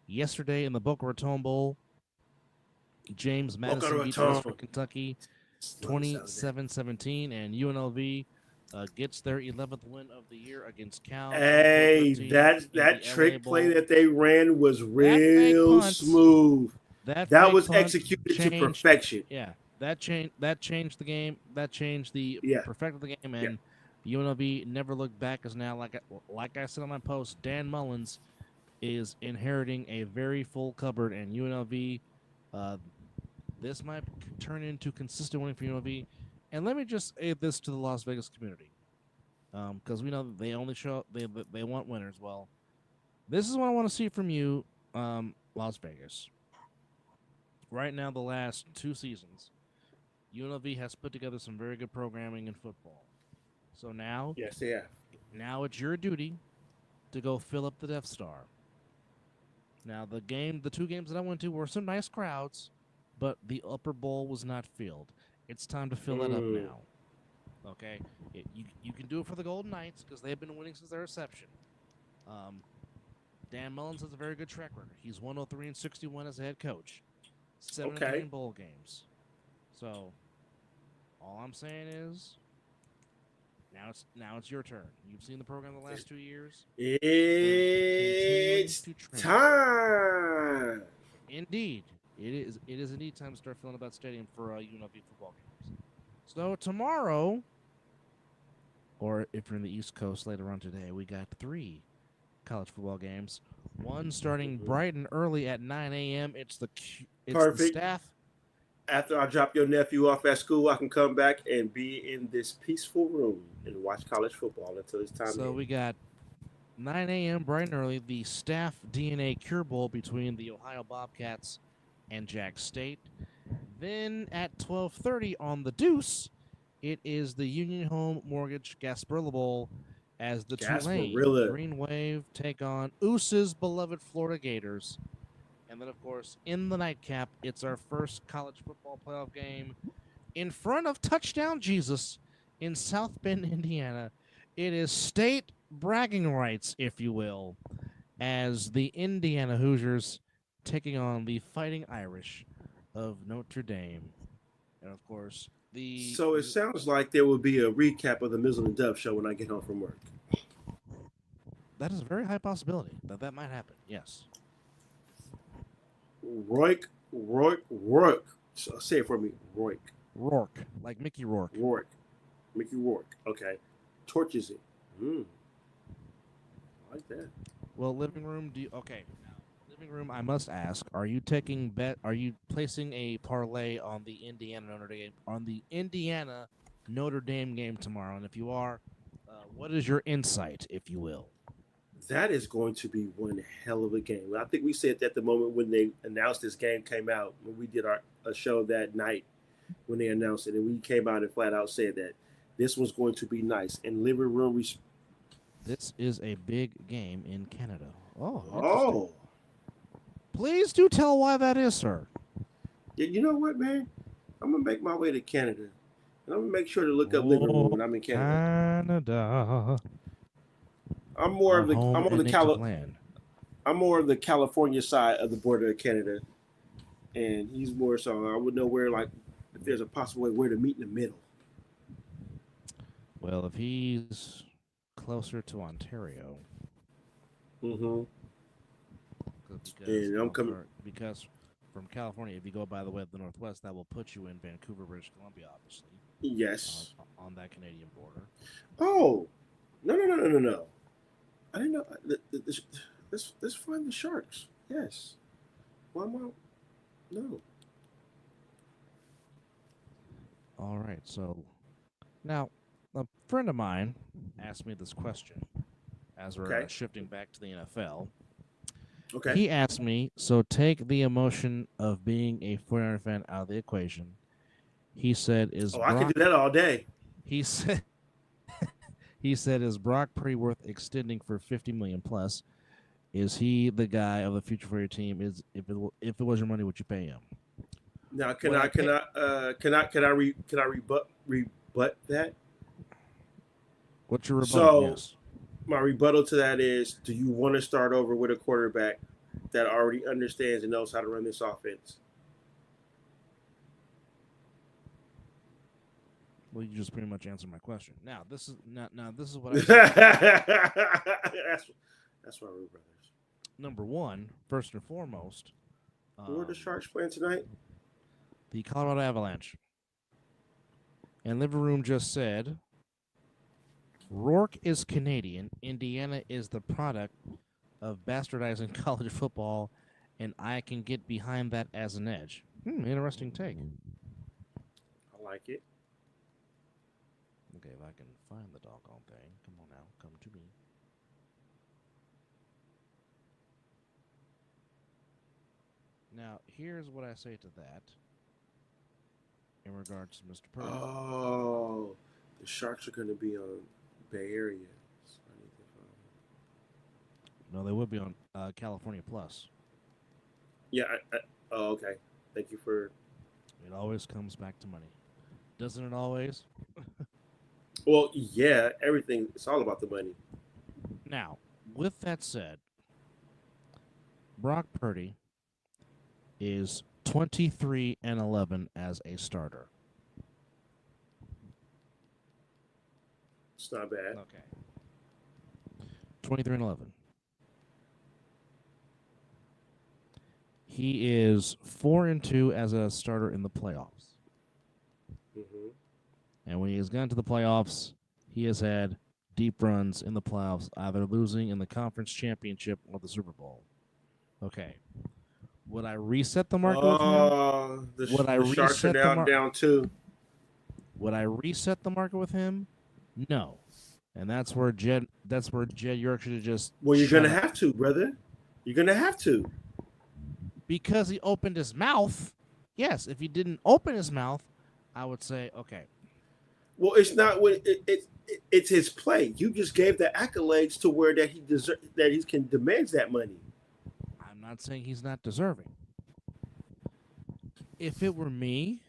Yesterday in the Boca Raton Bowl, James Madison beat Western Kentucky 27-17, and UNLV gets their 11th win of the year against Cal. Hey, that trick play that they ran was real smooth. That was executed to perfection. Yeah, that changed the game. That changed the perfected the game, and UNLV never looked back. As now, like I said on my post, Dan Mullins is inheriting a very full cupboard, and UNLV, this might turn into consistent winning for UNLV. And let me just add this to the Las Vegas community, because we know that they only show they want winners. Well, this is what I want to see from you, Las Vegas. Right now, the last 2 seasons, UNLV has put together some very good programming in football. So now, now it's your duty to go fill up the Death Star. Now, the 2 games that I went to were some nice crowds, but the upper bowl was not filled. It's time to fill it up now. Okay? You can do it for the Golden Knights because they've been winning since their inception. Dan Mullins has a very good track record. He's 103-61 as a head coach. 7 bowl games. So, all I'm saying is, now it's your turn. You've seen the program the last 2 years. It's time. Indeed, it is indeed time to start filling up that stadium for UNLV football games. So tomorrow, or if you're in the East Coast later on today, we got 3 college football games. One starting bright and early at 9 a.m. It's the staff. After I drop your nephew off at school, I can come back and be in this peaceful room and watch college football until it's time. So we got 9 a.m. bright and early, the staff DNA Cure Bowl between the Ohio Bobcats and Jack State. Then at 12:30 on the Deuce, it is the Union Home Mortgage Gasparilla Bowl as the Tulane Green Wave take on Oose's beloved Florida Gators. And then, of course, in the nightcap, it's our first college football playoff game in front of Touchdown Jesus in South Bend, Indiana. It is state bragging rights, if you will, as the Indiana Hoosiers taking on the Fighting Irish of Notre Dame. And, of course, So it sounds like there will be a recap of the Mizzle and Dove show when I get home from work. That is a very high possibility that might happen, yes. Rourke. So say it for me. Rourke, like Mickey Rourke. Mickey Rourke. Okay. Torches it. I like that. Well, living room. Living room. I must ask: Are you placing a parlay on the Indiana Notre Dame game tomorrow? And if you are, what is your insight, if you will? That is going to be one hell of a game. I think we said at the moment when they announced this game came out, when we did a show that night when they announced it, and we came out and flat out said that this was going to be nice. And living room. This is a big game in Canada. Oh. Please do tell why that is, sir. You know what, man? I'm going to make my way to Canada. And I'm going to make sure to look up living room when I'm in Canada. I'm more of the California side of the border of Canada. And he's more so I would know where, like, if there's a possible way where to meet in the middle. Well, if he's closer to Ontario. Mm-hmm. And I'm coming because from California, if you go by the way of the Northwest, that will put you in Vancouver, British Columbia, obviously. Yes. On that Canadian border. Oh, no! I didn't know. Let's find the Sharks. Yes. Why am I? No. All right. So now, a friend of mine asked me this question as we're shifting back to the NFL. Okay. He asked me, so take the emotion of being a 49er fan out of the equation. He said, I can do that all day. He said, is Brock Purdy worth extending for $50 million plus? Is he the guy of the future for your team? If it was your money, would you pay him? Now, can I rebut that? What's your rebuttal? Yes. My rebuttal to that is: do you want to start over with a quarterback that already understands and knows how to run this offense? Well, you just pretty much answered my question. Now, this is what I That's why we're brothers. Number one, first and foremost. Who are the Sharks playing tonight? The Colorado Avalanche. And Living Room just said, Rourke is Canadian. Indiana is the product of bastardizing college football, and I can get behind that as an edge. Interesting take. I like it. Okay, if I can find the doggone thing. Come on now, come to me. Now, here's what I say to that in regards to Mr. Purdy. Oh, the Sharks are going to be on Bay Area. No, they would be on California Plus. Yeah. Okay. Thank you for... It always comes back to money. Doesn't it always? Well, yeah, everything. It's all about the money. Now, with that said, Brock Purdy is 23-11 as a starter. It's not bad. Okay. 23-11. He is 4-2 as a starter in the playoffs. Mm-hmm. And when he has gone to the playoffs, he has had deep runs in the playoffs, either losing in the conference championship or the Super Bowl. Okay. Would I reset the market with him? The Sharks are down 2. Would I reset the market with him? No. And that's where Jed York should have just... Well, you're going to have to, brother. You're going to have to. Because he opened his mouth. Yes, if he didn't open his mouth, I would say, okay. Well, it's not what it's his play. You just gave the accolades to where that he can demand that money. I'm not saying he's not deserving. If it were me,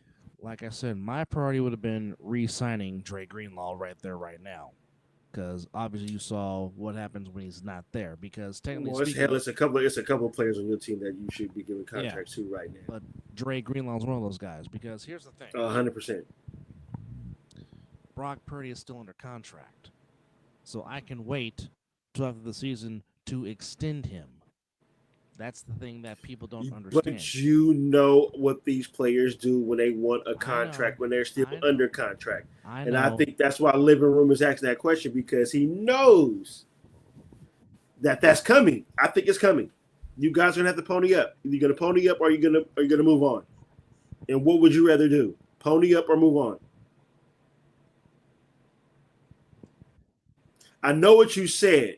like I said, my priority would have been re-signing Dre Greenlaw right there, right now. Because obviously you saw what happens when he's not there. Because technically speaking, it's a couple of players on your team that you should be giving contracts to right now. But Dre Greenlaw is one of those guys. Because here's the thing: 100%. Brock Purdy is still under contract, so I can wait till after the season to extend him. That's the thing that people don't understand. But you know what these players do when they want a contract, when they're still under contract. And I think that's why Living Room is asking that question, because he knows that that's coming. I think it's coming. You guys are going to have to pony up. Either you're going to pony up or you're going to move on. And what would you rather do? Pony up or move on? I know what you said.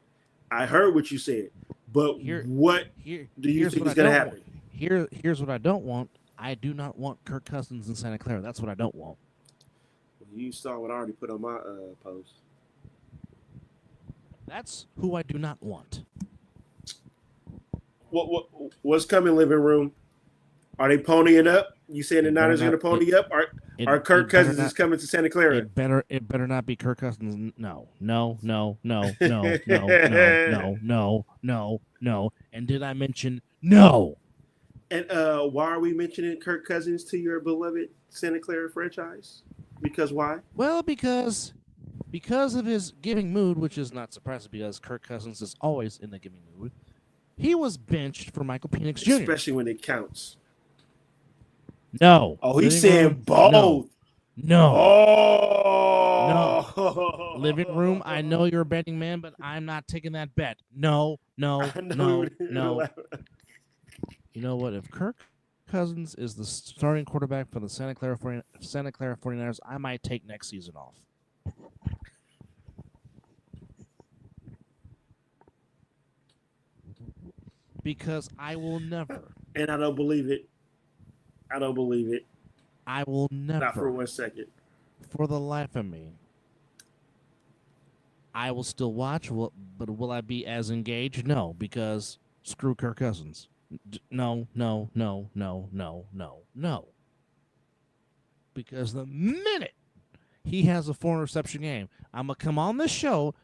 I heard what you said. But what do you think is going to happen? Here's what I don't want. I do not want Kirk Cousins in Santa Clara. That's what I don't want. Well, you saw what I already put on my post. That's who I do not want. What's coming, Living Room? Are they ponying up? You saying the Niners are going to pony up? Are Kirk Cousins is coming to Santa Clara? It better not be Kirk Cousins. No. And did I mention no? And why are we mentioning Kirk Cousins to your beloved Santa Clara franchise? Because why? Well, because of his giving mood, which is not surprising because Kirk Cousins is always in the giving mood. He was benched for Michael Penix Jr. Especially when it counts. No. Oh, he's saying both. No. Oh. No. Living Room, I know you're a betting man, but I'm not taking that bet. No. You know what? If Kirk Cousins is the starting quarterback for the Santa Clara 49ers, I might take next season off. Because I will never. And I don't believe it. I will never. Not for 1 second. For the life of me. I will still watch, but will I be as engaged? No, because screw Kirk Cousins. No. Because the minute he has a 4-interception game, I'm going to come on this show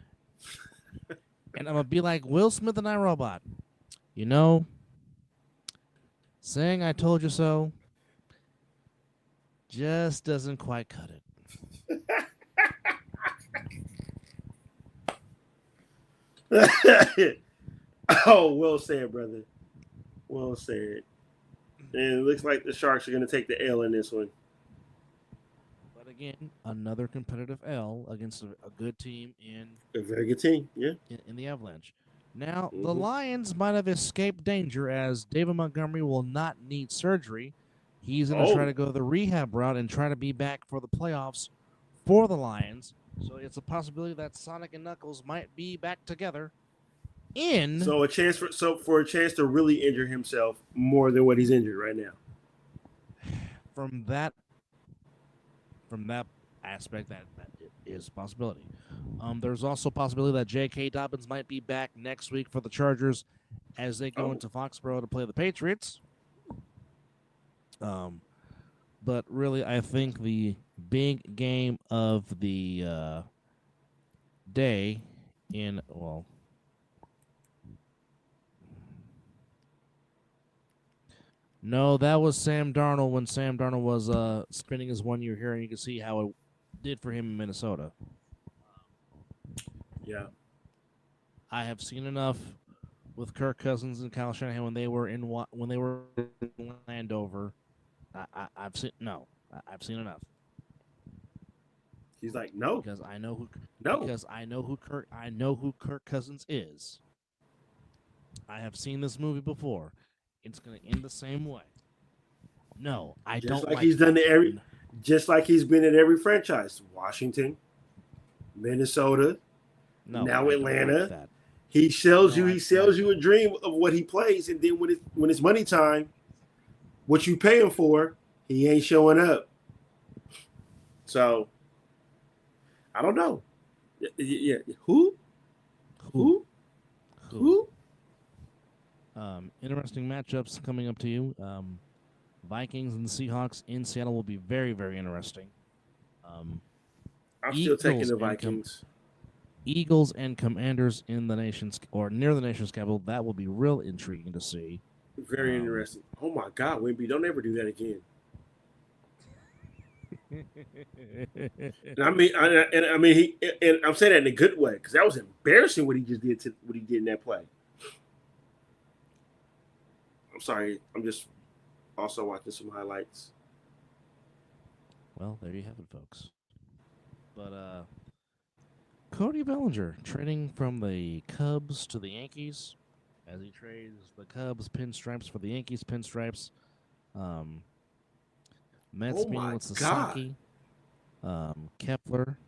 and I'm going to be like Will Smith and iRobot. You know, saying I told you so just doesn't quite cut it. Oh, well said, brother. Well said. And it looks like the Sharks are going to take the L in this one. But again, another competitive L against a good team in a very good team, yeah, in the Avalanche. Now, the Lions might have escaped danger as David Montgomery will not need surgery. He's going to try to go the rehab route and try to be back for the playoffs for the Lions. So it's a possibility that Sonic and Knuckles might be back together in. So a chance for a chance to really injure himself more than what he's injured right now. From that aspect, that is a possibility. There's also a possibility that J.K. Dobbins might be back next week for the Chargers as they go into Foxborough to play the Patriots. But really, I think the big game of the day no, that was Sam Darnold when Sam Darnold was spending his 1 year here, and you can see how it did for him in Minnesota. Yeah. I have seen enough with Kirk Cousins and Kyle Shanahan when they were in Landover. I've seen enough. He's like, no, because I know who Kirk Cousins is. I have seen this movie before. It's going to end the same way. No, I don't like he's done just like he's been in every franchise. Washington, Minnesota, now Atlanta. Like he sells you a dream of what he plays, and then when it's money time, what you pay him for, he ain't showing up. So I don't know. Yeah. Who? Interesting matchups coming up to you. Vikings and the Seahawks in Seattle will be very, very interesting. I'm still taking the Vikings. Eagles and Commanders in the nation's or near the nation's capital. That will be real intriguing to see. Very interesting. Oh my God, Wimby, don't ever do that again. And I'm saying that in a good way because that was embarrassing what he just did what he did in that play. I'm sorry. I'm just also watching some highlights. Well, there you have it, folks. But Cody Bellinger trading from the Cubs to the Yankees as he trades the Cubs pinstripes for the Yankees pinstripes. Mets meeting with Sasaki, Kepler.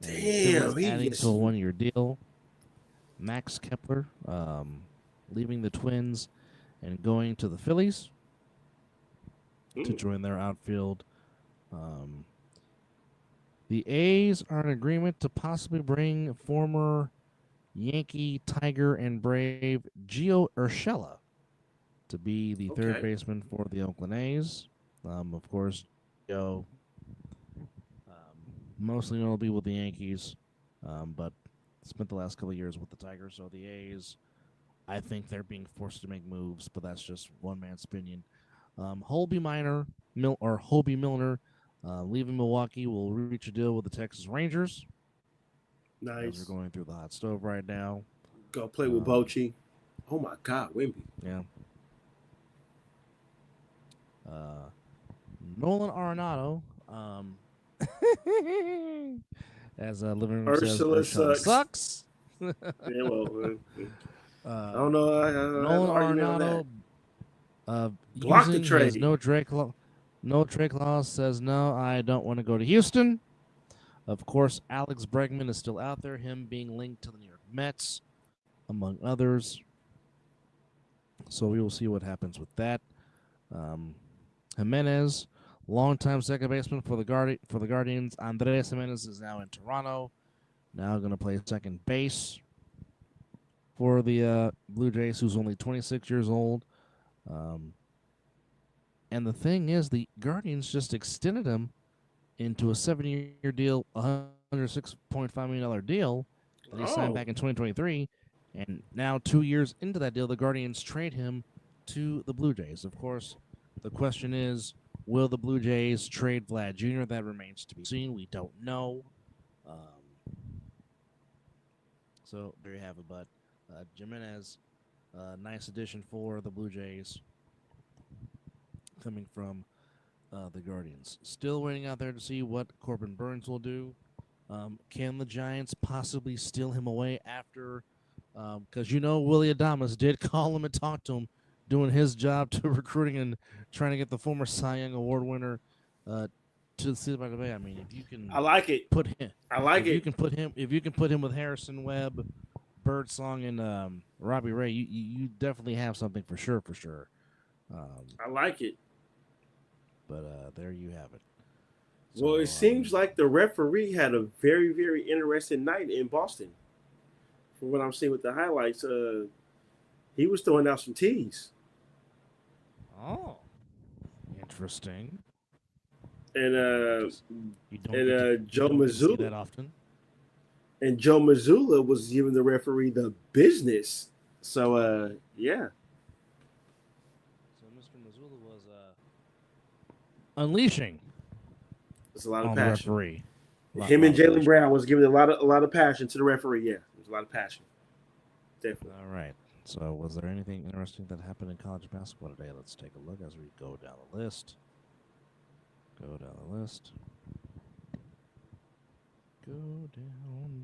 Damn, adding to a 1-year deal. Max Kepler leaving the Twins and going to the Phillies to join their outfield. The A's are in agreement to possibly bring former Yankee, Tiger, and Brave Gio Urshela to be the third baseman for the Oakland A's. Of course, Gio mostly will be with the Yankees, but spent the last couple of years with the Tigers. So the A's, I think they're being forced to make moves, but that's just one man's opinion. Hobie Milner, leaving Milwaukee, will reach a deal with the Texas Rangers. Nice. As we're going through the hot stove right now. Go play with Bochy. Oh my God, Wimby. Yeah. Nolan Arenado, as living room Ursula says, sucks. Yeah, well, I don't know. Nolan Arenado, block the trade. No Drake Laws says no. I don't want to go to Houston. Of course, Alex Bregman is still out there. Him being linked to the New York Mets, among others. So we will see what happens with that. Jimenez, longtime second baseman for the Guardians. Andres Jimenez is now in Toronto. Now going to play second base for the Blue Jays, who's only 26 years old. And the thing is, the Guardians just extended him into a 7-year deal, $106.5 million deal that he signed back in 2023. And now 2 years into that deal, the Guardians trade him to the Blue Jays. Of course, the question is, will the Blue Jays trade Vlad Jr.? That remains to be seen. We don't know. So there you have it. But Jimenez, nice addition for the Blue Jays coming from the Guardians. Still waiting out there to see what Corbin Burns will do. Can the Giants possibly steal him away after? Because Willie Adames did call him and talk to him, doing his job to recruiting and trying to get the former Cy Young Award winner to the City of Bay. I mean, if you can, I like it. Put him. I like it. If you can put him with Harrison Webb, Birdsong, and Robbie Ray, you definitely have something for sure. I like it. But there you have it. Well, it seems like the referee had a very, very interesting night in Boston. From what I'm seeing with the highlights, he was throwing out some tees. Oh, interesting. And Joe Mazzulla that often. And Joe Mazzulla was giving the referee the business. So yeah. So Mr. Mazzulla was unleashing. There's a lot of passion. The referee. Him and Jaylen Brown was giving a lot of passion to the referee. Yeah, there's a lot of passion. Definitely. All right. So, was there anything interesting that happened in college basketball today? Let's take a look as we go down the list. Go down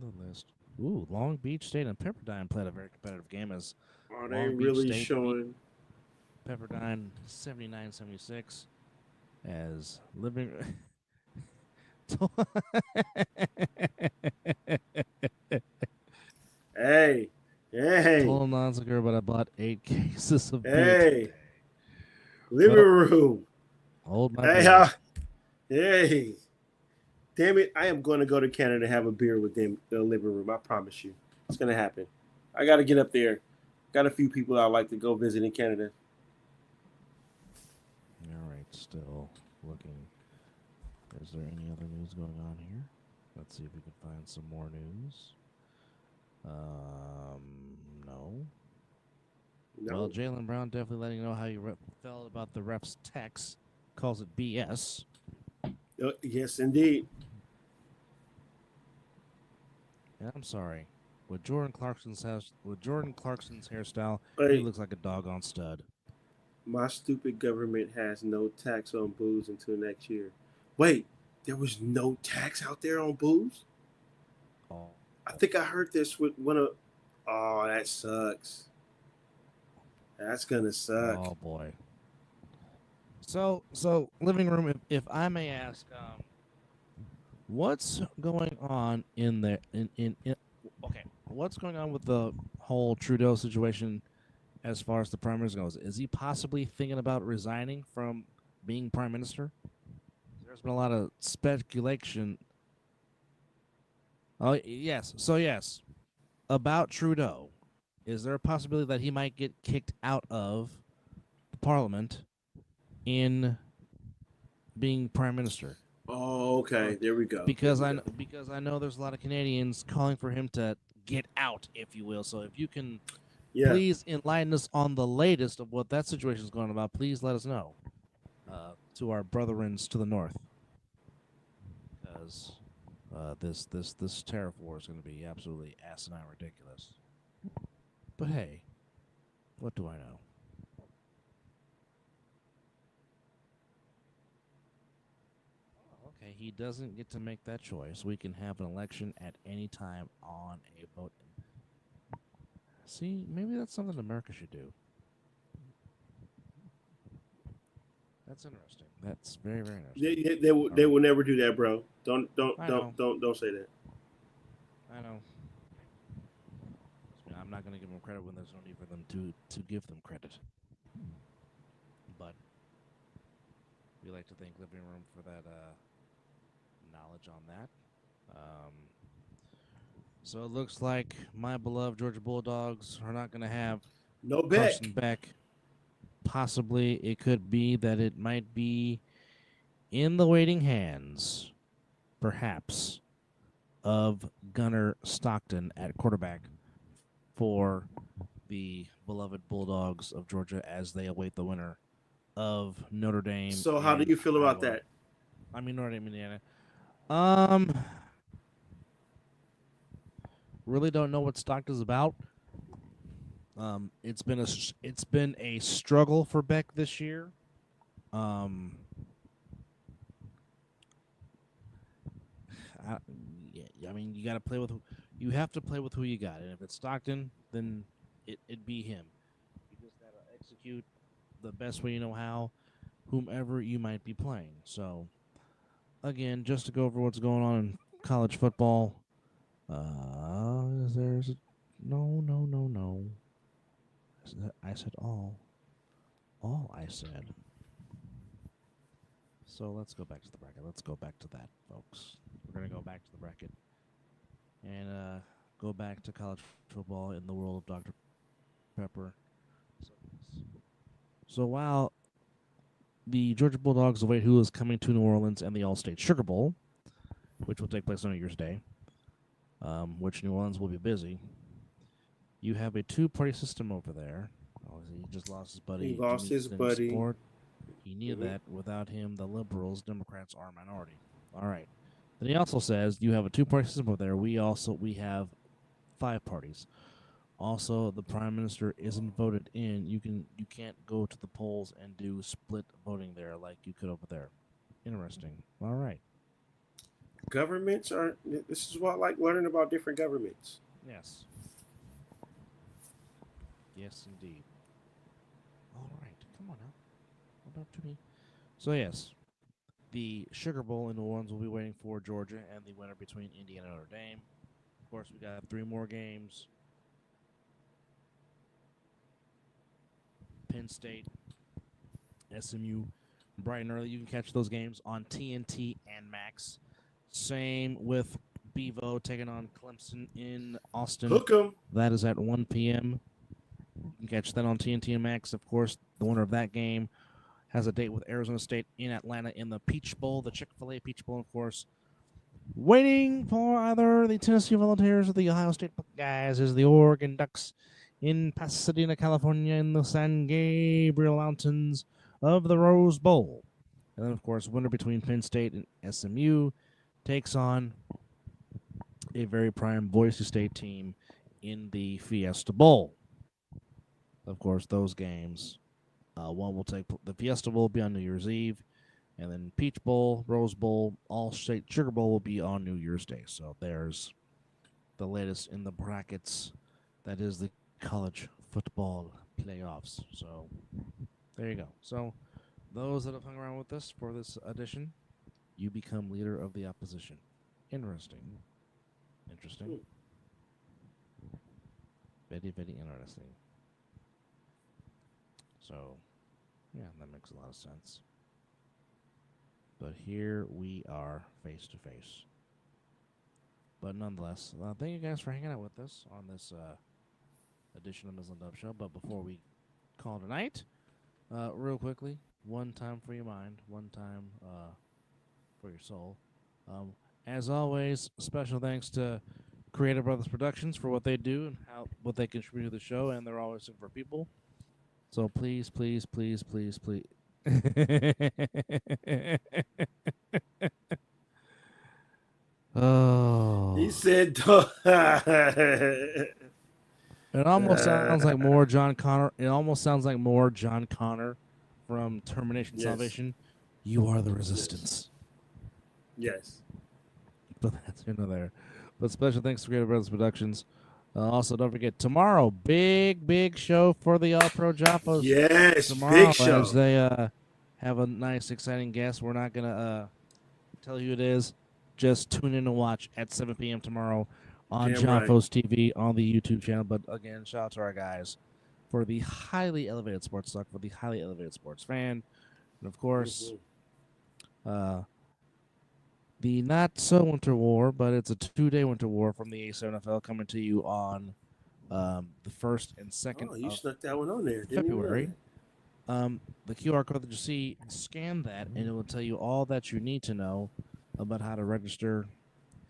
the list. Ooh, Long Beach State and Pepperdine played a very competitive game as they really showing Pepperdine 79-76 as living. Hey. Told Nonsiger, but I bought 8 cases of beer. Hey. Living room. Hold my beer. Hey. Damn it. I am going to go to Canada and have a beer with them in the living room. I promise you. It's going to happen. I got to get up there Got a few people I'd like to go visit in Canada. All right, still looking. Is there any other news going on here? Let's see if we can find some more news. No. Well, Jaylen Brown definitely letting you know how you felt about the ref's text. Calls it BS. Yes, indeed. And I'm sorry. With Jordan Clarkson's hairstyle, Hey, he looks like a doggone stud. my stupid government has no tax on booze until next year. Wait, there was no tax out there on booze? Oh. I think I heard this with one of. Oh, that sucks. That's gonna suck. Oh boy. So living room. If I may ask, what's going on in there? Okay, what's going on with the whole Trudeau situation as far as the prime minister goes? Is he possibly thinking about resigning from being prime minister? There's been a lot of speculation. Oh yes, so yes, about Trudeau. Is there a possibility that he might get kicked out of Parliament in being prime minister? Oh, okay. There we go. Because I know there's a lot of Canadians calling for him to get out, if you will. So if you can please enlighten us on the latest of what that situation is going about, please let us know. To our brethrens to the north, because this tariff war is going to be absolutely asinine ridiculous. But hey, what do I know? Okay, he doesn't get to make that choice. We can have an election at any time on a vote. See, maybe that's something America should do. That's interesting. That's very, very interesting. They will never do that, bro. Don't say that. I know. I'm not going to give them credit when there's no need for them to give them credit. But we like to thank Living Room for that knowledge on that. So it looks like my beloved Georgia Bulldogs are not going to have no Carson Beck. Possibly it could be that it might be in the waiting hands, perhaps, of Gunnar Stockton at quarterback for the beloved Bulldogs of Georgia as they await the winner of Notre Dame. So how do you feel about that? I mean, Notre Dame, Indiana. Really don't know what Stockton's about. It's been a struggle for Beck this year. I mean, you got to play with. You have to play with who you got, and if it's Stockton, then it'd be him. You just gotta execute the best way you know how, whomever you might be playing. So, again, just to go over what's going on in college football. No. I said all. All I said. So let's go back to the bracket. Let's go back to that, folks. We're going to go back to the bracket and go back to college football in the world of Dr. Pepper. So while the Georgia Bulldogs await who is coming to New Orleans and the All-State Sugar Bowl, which will take place on New Year's Day, which New Orleans will be busy, you have a two-party system over there. Oh, he just lost his buddy. He lost his buddy. Support. He needed that. Without him, the liberals, Democrats are a minority. All right. Then he also says you have a two-party system over there. We have 5 parties. Also, the prime minister isn't voted in. You can't go to the polls and do split voting there like you could over there. Interesting. All right. Governments are. This is what I like learning about different governments. Yes. Yes, indeed. All right. Come on now. Hold up to me. So, yes. The Sugar Bowl in New Orleans will be waiting for Georgia and the winner between Indiana and Notre Dame. Of course, we got 3 more games. Penn State, SMU, bright and early. You can catch those games on TNT and Max. Same with Bevo taking on Clemson in Austin. Hook 'em. That is at 1 p.m. You can catch that on TNT and Max. Of course, the winner of that game has a date with Arizona State in Atlanta in the Peach Bowl, the Chick-fil-A Peach Bowl, of course. Waiting for either the Tennessee Volunteers or the Ohio State Buckeyes is the Oregon Ducks in Pasadena, California, in the San Gabriel Mountains of the Rose Bowl. And then, of course, winner between Penn State and SMU takes on a very prime Boise State team in the Fiesta Bowl. Of course, those games, one will take the Fiesta Bowl will be on New Year's Eve, and then Peach Bowl, Rose Bowl, All State Sugar Bowl will be on New Year's Day. So there's the latest in the brackets. That is the college football playoffs. So there you go. So those that have hung around with us for this edition, you become leader of the opposition. Interesting. Very, very interesting. So, yeah, that makes a lot of sense. But here we are face to face. But nonetheless, thank you guys for hanging out with us on this edition of Mizzle Dub Show. But before we call tonight, real quickly, one time for your mind, one time for your soul. As always, special thanks to Creative Brothers Productions for what they do and what they contribute to the show, and they're always looking for people. So please. Oh. He said, It almost sounds like more John Connor. It almost sounds like more John Connor from Termination Salvation. You are the resistance. Yes. But that's there. But special thanks to Creative Brothers Productions. Also, don't forget, tomorrow, big show for the All-Pro Jaffos. Yes, tomorrow, big show. As they have a nice, exciting guest. We're not going to tell you who it is. Just tune in and watch at 7 p.m. tomorrow on Jaffos TV on the YouTube channel. But again, shout out to our guys for the highly elevated sports talk, for the highly elevated sports fan. And, of course, the not-so-winter war, but it's a 2-day winter war from the A7FL coming to you on the 1st and 2nd you snuck that one on there, February. The QR code that you see, scan that, and it will tell you all that you need to know about how to register.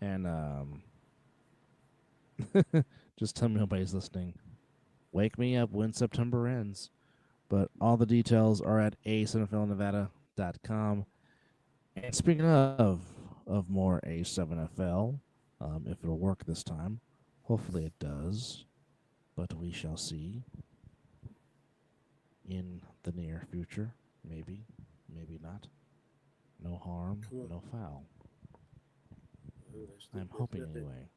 And just tell me nobody's listening. Wake me up when September ends. But all the details are at a7flnevada.com. And speaking of more A7FL, if it'll work this time. Hopefully it does, but we shall see in the near future. Maybe not. No harm, no foul. I'm hoping anyway.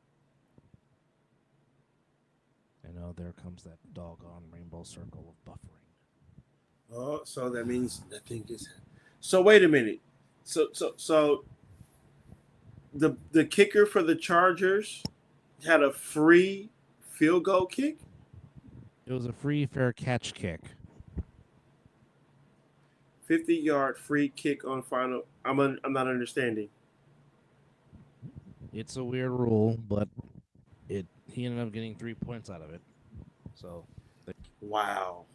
I know there comes that doggone rainbow circle of buffering. Oh, so that means nothing is. So wait a minute. So the kicker for the Chargers had a free field goal kick? It was a free fair catch kick. 50-yard free kick on final. I'm not understanding. It's a weird rule, but he ended up getting 3 points out of it. So wow.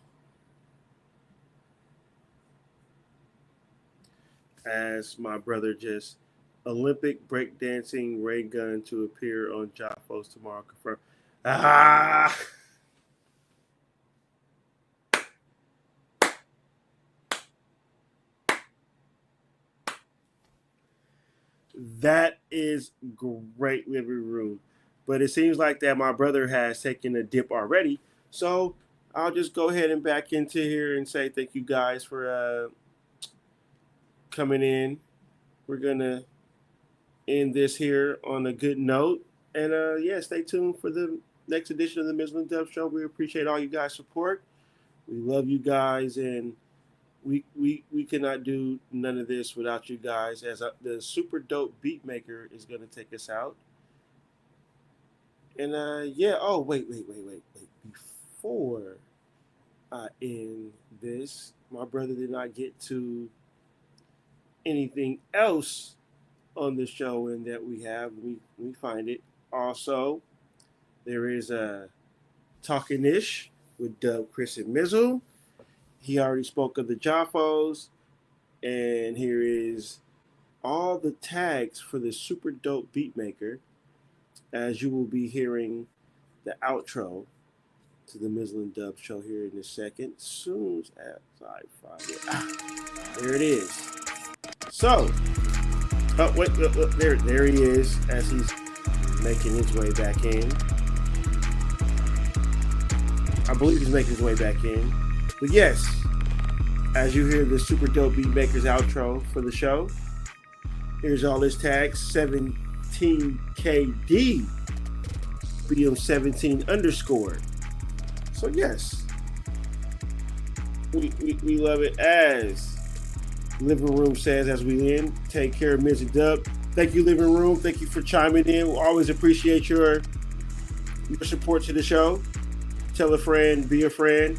As my brother just Olympic breakdancing ray gun to appear on Jaffos tomorrow. Confirmed. Ah! That is great living room. But it seems like that my brother has taken a dip already. So I'll just go ahead and back into here and say thank you guys for coming in. We're going to end this here on a good note. And stay tuned for the next edition of the Mizzle Dub Show. We appreciate all you guys' support. We love you guys, and we cannot do none of this without you guys, as the super dope beat maker is going to take us out. And wait. Before I end this, my brother did not get to anything else on the show, and that we have. We find it. Also, there is a Talking Ish with Dub, Chris, and Mizzle. He already spoke of the Jaffos. And here is all the tags for the super dope beatmaker, as you will be hearing the outro to the Mizzle and Dub show here in a second, soon as I find it. There it is. So, there he is as he's making his way back in. I believe he's making his way back in. But yes, as you hear the super dope beatmaker's outro for the show, here's all his tags: 17KD, BM17_. So yes, we love it. As Living Room says as we end, take care of Miz and Dub. Thank you, Living Room. Thank you for chiming in. We always appreciate your support to the show. Tell a friend, be a friend.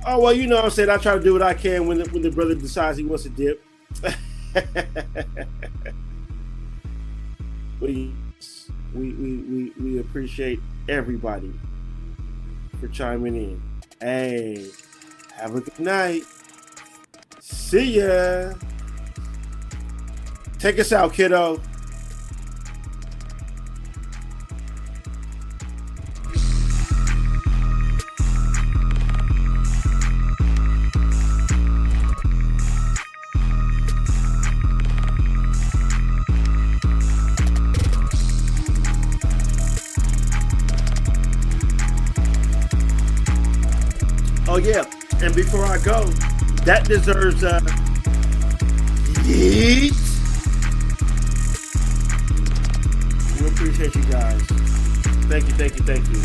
Oh, well, you know what I'm saying. I try to do what I can when the brother decides he wants to dip. We appreciate everybody for chiming in. Hey, have a good night. See ya. Take us out, kiddo. Oh yeah, and before I go, that deserves a yeet. We appreciate you guys. Thank you.